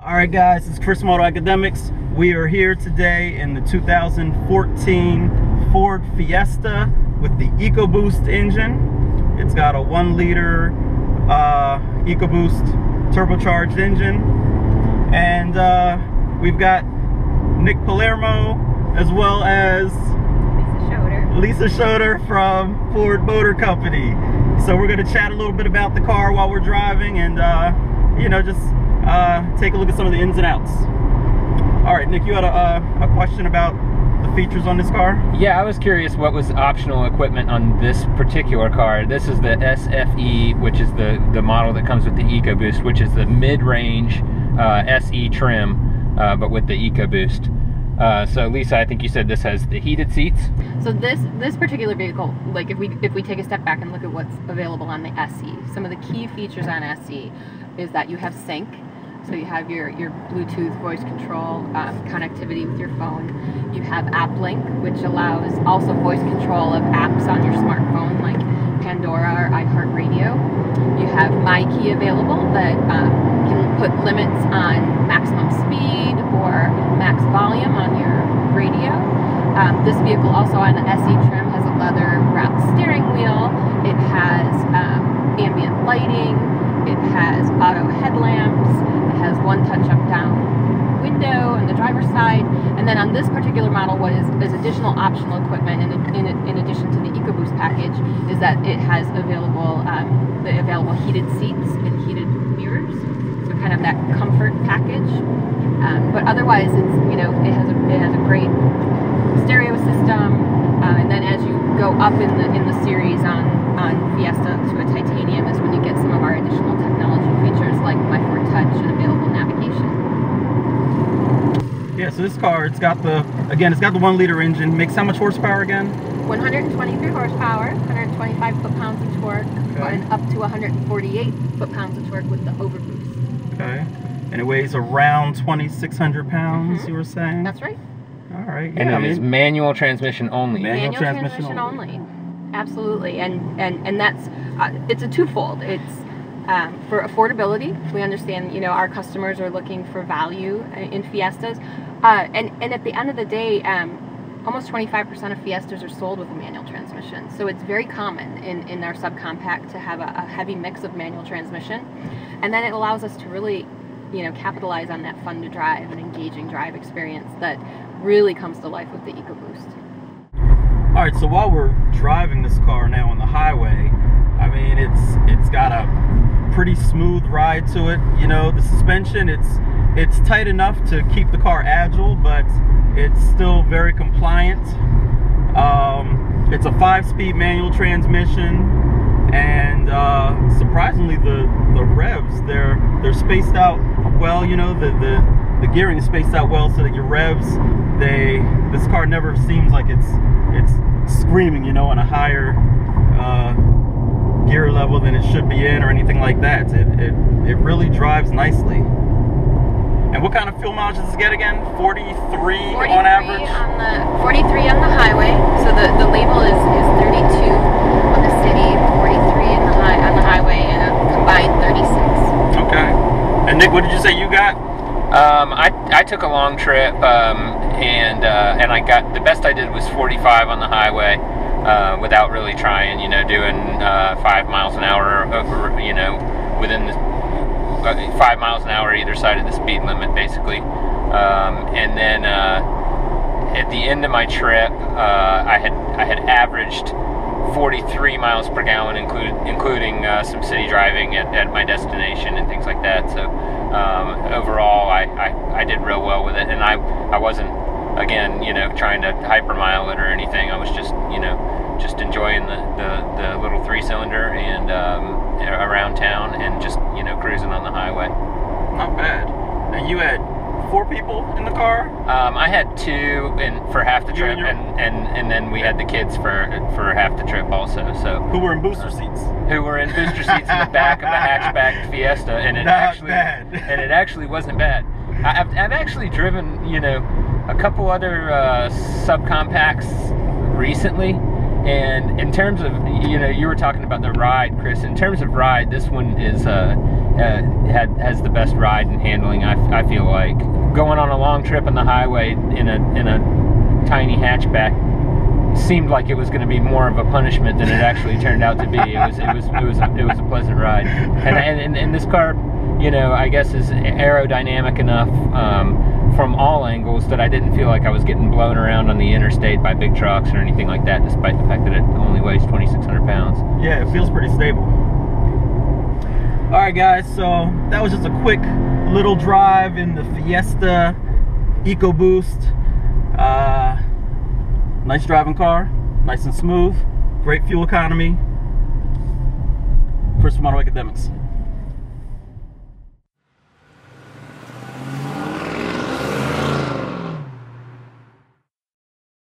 Alright guys, it's Chris from AutoAcademics. We are here today in the 2014 Ford Fiesta with the EcoBoost engine. It's got a 1-liter EcoBoost turbocharged engine. And we've got Nick Palermo as well as Lisa Schroeder from Ford Motor Company. So we're going to chat a little bit about the car while we're driving and you know, just take a look at some of the ins and outs. All right, Nick, you had a question about the features on this car? Yeah, I was curious what was optional equipment on this particular car. This is the SFE, which is the model that comes with the EcoBoost, which is the mid-range SE trim, but with the EcoBoost. So Lisa, I think you said this has the heated seats. So this particular vehicle, like if we take a step back and look at what's available on the SE, some of the key features on SE is that you have sync. So you have your Bluetooth voice control, connectivity with your phone. You have App Link, which allows also voice control of apps on your smartphone, like Pandora or iHeartRadio. You have My Key available that can put limits on maximum speed or max volume on your radio. This vehicle also on the SE trim has a leather wrapped steering wheel. It has ambient lighting. It has auto headlamps. It has one touch up down window on the driver's side. And then on this particular model, what is additional optional equipment in addition to the EcoBoost package is that it has available the available heated seats and heated mirrors. So kind of that comfort package. But otherwise, it's, you know, it has a great stereo system. And then as you go up in the series on Fiesta to a titanium is when you get some of our additional technology features like My Ford Touch and available navigation. Yeah, so this car, it's got the 1-liter engine. Makes how much horsepower again? 123 horsepower, 125 foot-pounds of torque, and up to 148 foot-pounds of torque with the overboost. Okay. And it weighs around 2,600 pounds, you were saying? That's right. All right. Yeah, And it is manual transmission only. Manual transmission only. Absolutely. And that's, it's a twofold. It's for affordability. We understand, you know, our customers are looking for value in Fiestas. And at the end of the day, almost 25% of Fiestas are sold with a manual transmission. So it's very common in our subcompact to have a heavy mix of manual transmission. And then it allows us to really, you know, capitalize on that fun to drive and engaging drive experience that really comes to life with the EcoBoost. All right, so while we're driving this car now on the highway, I mean, it's got a pretty smooth ride to it. You know, the suspension, it's tight enough to keep the car agile, but it's still very compliant. It's a 5-speed manual transmission, and surprisingly, the revs they're spaced out well. You know, the gearing is spaced out well so that your revs, this car never seems like it's screaming, you know, on a higher gear level than it should be in or anything like that. It really drives nicely. And what kind of fuel mileage does it get again? 43 on average? 43 on the highway. So the label is 32 on the city, 43 on the highway, and a combined 36. Okay. And Nick, what did you say you got? I took a long trip, and I got, the best I did was 45 on the highway, without really trying, you know, doing 5 miles an hour over, you know, within the 5 miles an hour either side of the speed limit, basically. And then at the end of my trip, I had averaged 43 miles per gallon, including some city driving at my destination and things like that. So overall, I did real well with it, and I wasn't, again, you know, trying to hypermile it or anything. I was just, you know, just enjoying the little 3-cylinder and around town and just, you know, cruising on the highway. Not bad. And you had 4 people in the car? I had 2 for half the trip, and then we had the kids for half the trip also. So who were in booster seats? Who were in booster seats in the back of a hatchback Fiesta, and it actually wasn't bad. I've actually driven, you know, a couple other subcompacts recently, And in terms of, you know, you were talking about the ride, Chris. In terms of ride, this one is has the best ride and handling. I feel like going on a long trip on the highway in a tiny hatchback seemed like it was going to be more of a punishment than it actually turned out to be. It was a pleasant ride, and this car, you know, I guess is aerodynamic enough from all angles that I didn't feel like I was getting blown around on the interstate by big trucks or anything like that, despite the fact that it only weighs 2,600 pounds. Yeah, it feels pretty stable. All right, guys, so that was just a quick little drive in the Fiesta EcoBoost. Nice driving car, nice and smooth, great fuel economy. Chris from AutoAcademics.